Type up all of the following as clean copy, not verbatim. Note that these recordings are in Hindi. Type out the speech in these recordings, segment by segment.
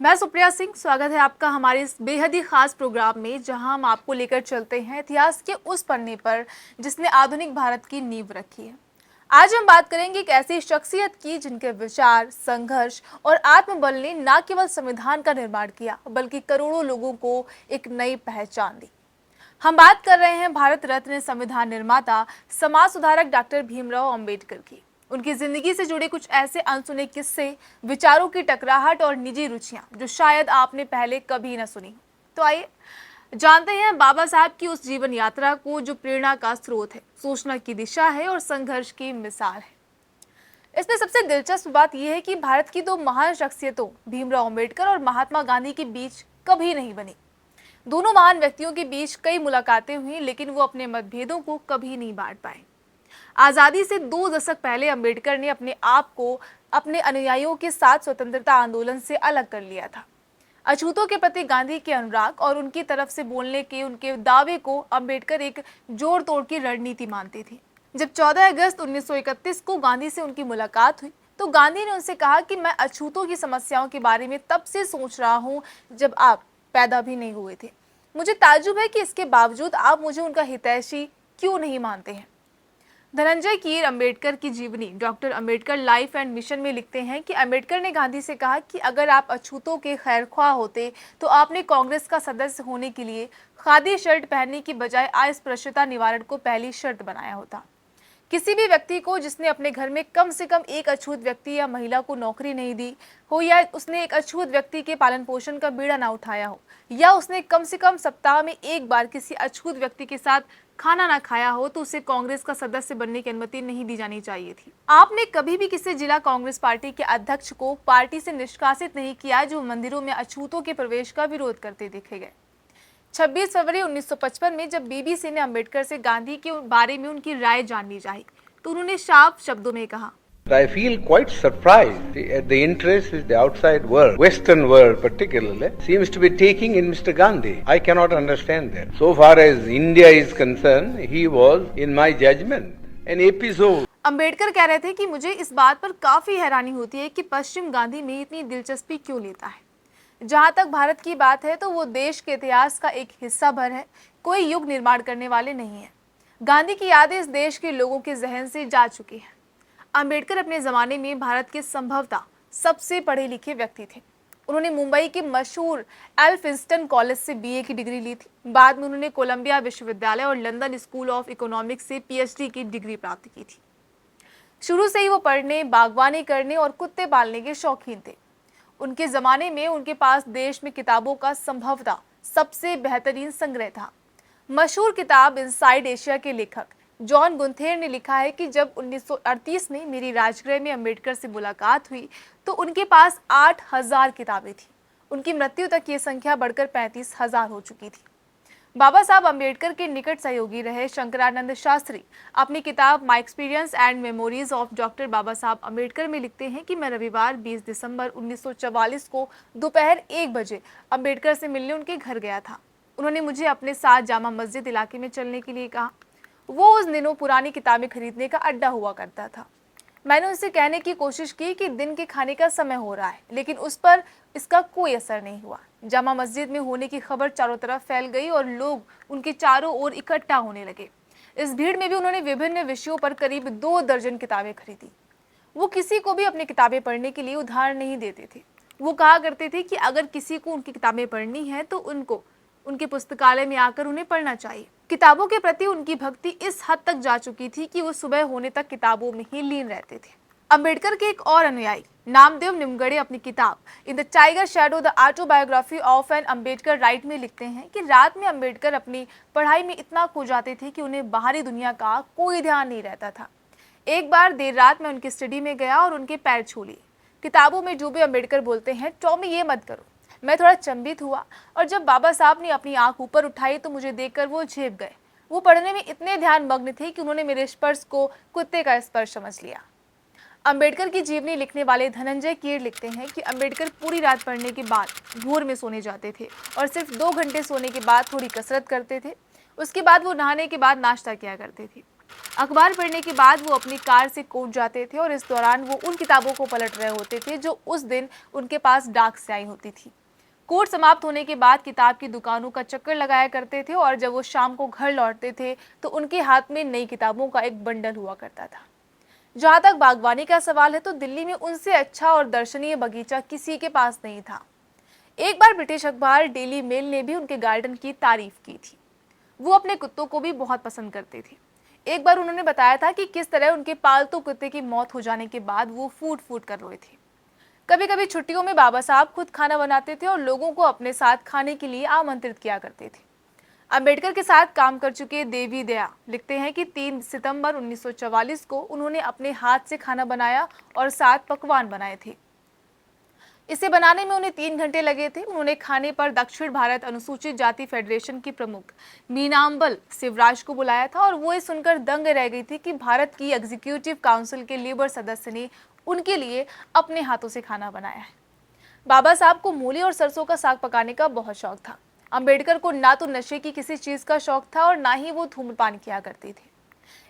मैं सुप्रिया सिंह। स्वागत है आपका हमारे इस बेहद ही खास प्रोग्राम में, जहां हम आपको लेकर चलते हैं इतिहास के उस पन्ने पर जिसने आधुनिक भारत की नींव रखी है। आज हम बात करेंगे एक ऐसी शख्सियत की जिनके विचार, संघर्ष और आत्मबल ने न केवल संविधान का निर्माण किया बल्कि करोड़ों लोगों को एक नई पहचान दी। हम बात कर रहे हैं भारत रत्न, संविधान निर्माता, समाज सुधारक डॉक्टर भीमराव अंबेडकर की। उनकी जिंदगी से जुड़े कुछ ऐसे अनसुने किस्से, विचारों की टकराहट और निजी रुचियां जो शायद आपने पहले कभी न सुनी। तो आइए जानते हैं बाबा साहब की उस जीवन यात्रा को जो प्रेरणा का स्रोत है, सूचना की दिशा है और संघर्ष की मिसाल है। इसमें सबसे दिलचस्प बात यह है कि भारत की दो महान शख्सियतों भीमराव अंबेडकर और महात्मा गांधी के बीच कभी नहीं बनी। दोनों महान व्यक्तियों के बीच कई मुलाकातें हुई, लेकिन वो अपने मतभेदों को कभी नहीं बांट पाए। आजादी से 2 दशक पहले अंबेडकर ने अपने आप को अपने अनुयायियों के साथ स्वतंत्रता आंदोलन से अलग कर लिया था। अछूतों के प्रति गांधी के अनुराग और उनकी तरफ से बोलने के उनके दावे को अंबेडकर एक जोड़ तोड़ की रणनीति मानते थे। जब 14 अगस्त 1931 को गांधी से उनकी मुलाकात हुई तो गांधी ने उनसे कहा कि मैं अछूतों की समस्याओं के बारे में तब से सोच रहा हूँ जब आप पैदा भी नहीं हुए थे। मुझे ताज्जुब है कि इसके बावजूद आप मुझे उनका हितैषी क्यों नहीं मानते हैं। धनंजय कीर अंबेडकर की जीवनी doctor Ambedkar life and mission में लिखते हैं कि अंबेडकर ने गांधी से कहा कि अगर आप अछूतों के खैरख्वाह होते तो आपने कांग्रेस का सदस्य होने के लिए खादी शर्ट पहनने की बजाय अस्पृश्यता निवारण को पहली शर्त बनाया होता। किसी भी व्यक्ति को जिसने अपने घर में कम से कम एक अछूत व्यक्ति या महिला को नौकरी नहीं दी हो, या उसने एक अछूत व्यक्ति के पालन पोषण का बीड़ा ना उठाया हो, या उसने कम से कम सप्ताह में एक बार किसी अछूत व्यक्ति के साथ खाना ना खाया हो, तो उसे कांग्रेस का सदस्य बनने की अनुमति नहीं दी जानी चाहिए थी। आपने कभी भी किसी जिला कांग्रेस पार्टी के अध्यक्ष को पार्टी से निष्कासित नहीं किया जो मंदिरों में अछूतों के प्रवेश का विरोध करते देखे गए। 26 फरवरी 1955 में जब बीबीसी ने अंबेडकर से गांधी के बारे में उनकी राय जाननी चाहिए तो उन्होंने साफ शब्दों में कहा, I feel quite surprised at the interest which the outside world, Western world particularly, seems to be taking in Mr. Gandhi. I cannot understand that. So far as India is concerned, he was, in my judgment, an episode. Ambedkar कह रहे थे कि मुझे इस बात पर काफी हैरानी होती है कि पश्चिम गांधी में इतनी दिलचस्पी क्यों लेता है। जहां तक भारत की बात है तो वो देश के इतिहास का एक हिस्सा भर है, कोई युग निर्माण करने वाले नहीं है। गांधी की यादें इस देश के लोगों के जहन से जा चुकी हैं। अंबेडकर अपने ज़माने में भारत के संभवतः सबसे पढ़े लिखे व्यक्ति थे। उन्होंने मुंबई के मशहूर एल्फिंस्टन कॉलेज से बीए की डिग्री ली थी। बाद में उन्होंने कोलंबिया विश्वविद्यालय और लंदन स्कूल ऑफ इकोनॉमिक्स से पीएचडी की डिग्री प्राप्त की थी। शुरू से ही वो पढ़ने, बागवानी करने और कुत्ते पालने के शौकीन थे। उनके ज़माने में उनके पास देश में किताबों का संभवतः सबसे बेहतरीन संग्रह था। मशहूर किताब इनसाइड एशिया के लेखक जॉन गुंथेर ने लिखा है कि जब 1938 में मेरी राजगृह में अंबेडकर से मुलाकात हुई तो उनके पास 8000 किताबें थी। उनकी मृत्यु तक ये संख्या बढ़कर 35,000 हो चुकी थी। बाबा साहब अंबेडकर के निकट सहयोगी रहे शंकरानंद शास्त्री अपनी किताब my experience and memories of doctor Baba Saheb Ambedkar में लिखते हैं कि मैं रविवार 20 दिसंबर 1944 को दोपहर 1 बजे अंबेडकर से मिलने उनके घर गया था। उन्होंने मुझे अपने साथ जामा मस्जिद इलाके में चलने के लिए कहा। वो उस दिनों पुरानी किताबें खरीदने का अड्डा हुआ करता था। मैंने उनसे कहने की कोशिश की कि दिन के खाने का समय हो रहा है, लेकिन उस पर इसका कोई असर नहीं हुआ। जामा मस्जिद में होने की खबर चारों तरफ फैल गई और लोग उनके चारों ओर इकट्ठा होने लगे। इस भीड़ में भी उन्होंने विभिन्न विषयों पर करीब 2 दर्जन किताबें खरीदी। वो किसी को भी अपनी किताबें पढ़ने के लिए उधार नहीं देते थे। वो कहा करते थे कि अगर किसी को उनकी किताबें पढ़नी है तो उनको उनके पुस्तकालय में आकर उन्हें पढ़ना चाहिए। किताबों के प्रति उनकी भक्ति इस हद तक जा चुकी थी कि वो सुबह होने तक किताबों में ही लीन रहते थे। अंबेडकर के एक और अनुयायी नामदेव निमगड़े अपनी किताब in the tiger shadow the autobiography of an Ambedkarite में लिखते हैं कि रात में अंबेडकर अपनी पढ़ाई में इतना खो जाते थे कि उन्हें बाहरी दुनिया का कोई ध्यान नहीं रहता था। एक बार देर रात में उनकी स्टडी में गया और उनके पैर छू लिए। किताबों में जो भी अंबेडकर बोलते हैं, टॉमी ये मत करो। मैं थोड़ा चंबित हुआ और जब बाबा साहब ने अपनी आंख ऊपर उठाई तो मुझे देखकर वो झेप गए। वो पढ़ने में इतने ध्यान मग्न थे कि उन्होंने मेरे स्पर्श को कुत्ते का स्पर्श समझ लिया। अंबेडकर की जीवनी लिखने वाले धनंजय कीर लिखते हैं कि अंबेडकर पूरी रात पढ़ने के बाद भोर में सोने जाते थे और सिर्फ 2 घंटे सोने के बाद थोड़ी कसरत करते थे। उसके बाद वो नहाने के बाद नाश्ता किया करते थे। अखबार पढ़ने के बाद वो अपनी कार से कोर्ट जाते थे और इस दौरान वो उन किताबों को पलट रहे होते थे जो उस दिन उनके पास डाक से आई होती थी। कोर्ट समाप्त होने के बाद किताब की दुकानों का चक्कर लगाया करते थे और जब वो शाम को घर लौटते थे तो उनके हाथ में नई किताबों का एक बंडल हुआ करता था। जहां तक बागवानी का सवाल है तो दिल्ली में उनसे अच्छा और दर्शनीय बगीचा किसी के पास नहीं था। एक बार ब्रिटिश अखबार डेली मेल ने भी उनके गार्डन की तारीफ की थी। वो अपने कुत्तों को भी बहुत पसंद करते थे। एक बार उन्होंने बताया था कि किस तरह उनके पालतू कुत्ते की मौत हो जाने के बाद वो फूट फूट कर रोए थे। कभी कभी छुट्टियों में बाबा साहब खुद खाना बनाते थे और लोगों को अपने साथ खाने के लिए आमंत्रित किया करते थे। अंबेडकर के साथ काम कर चुके देवी दया लिखते हैं कि 3 सितंबर 1944 को उन्होंने अपने हाथ से खाना बनाया और 7 पकवान बनाए थे। इसे बनाने में उन्हें 3 घंटे लगे थे। उन्होंने खाने पर दक्षिण भारत अनुसूचित जाति फेडरेशन की प्रमुख मीनाम्बल शिवराज को बुलाया था और वो ये सुनकर दंग रह गई थी कि भारत की एग्जीक्यूटिव काउंसिल के लेबर सदस्य ने उनके लिए अपने हाथों से खाना बनाया है। बाबा साहब को मूली और सरसों का साग पकाने का बहुत शौक था। अंबेडकर को ना तो नशे की किसी चीज का शौक था और ना ही वो धूम्रपान किया करते थे।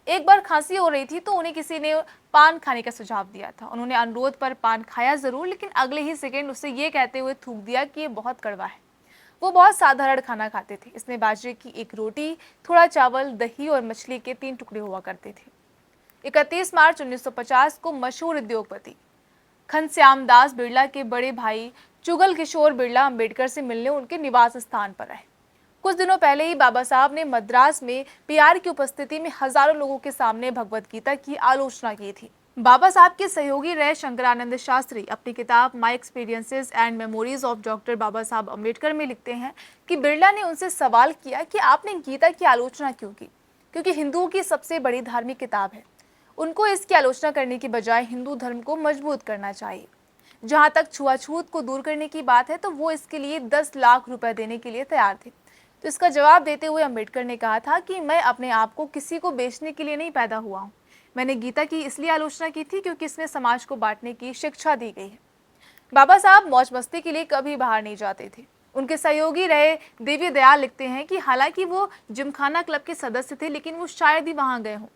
एक बार खांसी हो रही थी तो उन्हें किसी ने पान खाने का सुझाव दिया था। उन्होंने अनुरोध पर पान खाया जरूर, लेकिन अगले ही सेकंड उसे ये कहते हुए थूक दिया कि ये बहुत कड़वा है। वो बहुत साधारण खाना खाते थे। इसमें बाजरे की एक रोटी, थोड़ा चावल, दही और मछली के 3 टुकड़े हुआ करते थे। 31 मार्च 1950 को मशहूर उद्योगपति घनश्याम दास बिरला के बड़े भाई जुगल किशोर बिरला अंबेडकर से मिलने उनके निवास स्थान पर आए। कुछ दिनों पहले ही बाबा साहब ने मद्रास में पीआर की उपस्थिति में हजारों लोगों के सामने भगवत गीता की आलोचना की थी। बाबा साहब के सहयोगी रहे शंकरानंद शास्त्री अपनी किताब my experiences and memories of doctor Baba Saheb Ambedkar में लिखते हैं कि बिरला ने उनसे सवाल किया कि आपने गीता की आलोचना क्यों की, क्योंकि हिंदुओं की सबसे बड़ी धार्मिक किताब है। उनको इसकी आलोचना करने की बजाय हिंदू धर्म को मजबूत करना चाहिए। जहां तक छुआछूत को दूर करने की बात है तो वो इसके लिए 10 लाख रुपए देने के लिए तैयार थे। तो इसका जवाब देते हुए अंबेडकर ने कहा था कि मैं अपने आप को किसी को बेचने के लिए नहीं पैदा हुआ हूँ। मैंने गीता की इसलिए आलोचना की थी क्योंकि इसमें समाज को बांटने की शिक्षा दी गई है। बाबा साहब मौज मस्ती के लिए कभी बाहर नहीं जाते थे। उनके सहयोगी रहे देवी दयाल लिखते हैं कि हालांकि वो जिमखाना क्लब के सदस्य थे, लेकिन वो शायद ही वहां गए हों।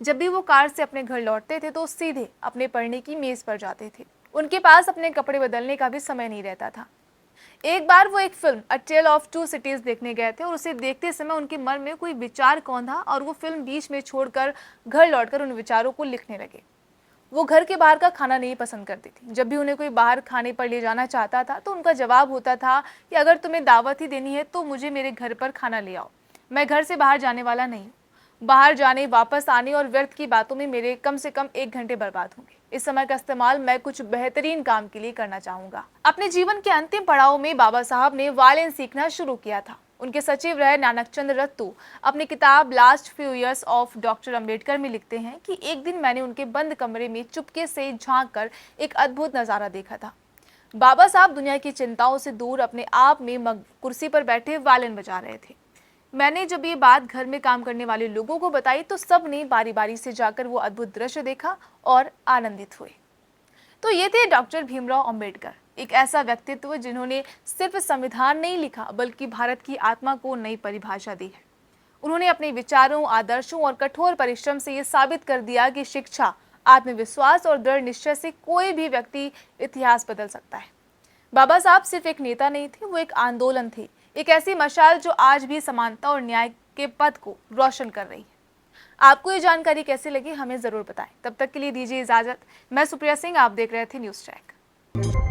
जब भी वो कार से अपने घर लौटते थे तो सीधे अपने पढ़ने की मेज पर जाते थे। उनके पास अपने कपड़े बदलने का भी समय नहीं रहता था। एक बार वो एक film a tale of two cities देखने गए थे और उसे देखते समय उनके मन में कोई विचार कौंधा और वो फिल्म बीच में छोड़कर घर लौटकर उन विचारों को लिखने लगे। वो घर के बाहर का खाना नहीं पसंद करती थी। जब भी उन्हें कोई बाहर खाने पर ले जाना चाहता था तो उनका जवाब होता था कि अगर तुम्हें दावत ही देनी है तो मुझे मेरे घर पर खाना ले आओ। मैं घर से बाहर जाने वाला नहीं हूँ। बाहर जाने, वापस आने और व्यर्थ की बातों में मेरे कम से कम 1 घंटे बर्बाद होंगे। इस समय का इस्तेमाल मैं कुछ बेहतरीन काम के लिए करना चाहूंगा। अपने जीवन के अंतिम पड़ाव में बाबा साहब ने वायलिन सीखना शुरू किया था। उनके सचिव रहे नानक चंद्र रत्तू अपनी किताब last few years of doctor Ambedkar में लिखते हैं कि एक दिन मैंने उनके बंद कमरे में चुपके से झांक कर एक अद्भुत नजारा देखा था। बाबा साहब दुनिया की चिंताओं से दूर अपने आप में कुर्सी पर बैठे वायलिन बजा रहे थे। मैंने जब ये बात घर में काम करने वाले लोगों को बताई तो सब ने बारी बारी से जाकर वो अद्भुत दृश्य देखा और आनंदित हुए। तो ये थे डॉक्टर भीमराव अंबेडकर, एक ऐसा व्यक्तित्व जिन्होंने सिर्फ संविधान नहीं लिखा बल्कि भारत की आत्मा को नई परिभाषा दी है। उन्होंने अपने विचारों, आदर्शों और कठोर परिश्रम से ये साबित कर दिया कि शिक्षा, आत्मविश्वास और दृढ़ निश्चय से कोई भी व्यक्ति इतिहास बदल सकता है। बाबा साहब सिर्फ एक नेता नहीं थे, वो एक आंदोलन थे, एक ऐसी मशाल जो आज भी समानता और न्याय के पथ को रोशन कर रही है। आपको ये जानकारी कैसी लगी हमें जरूर बताएं। तब तक के लिए दीजिए इजाजत। मैं सुप्रिया सिंह, आप देख रहे थे न्यूज़ चेक।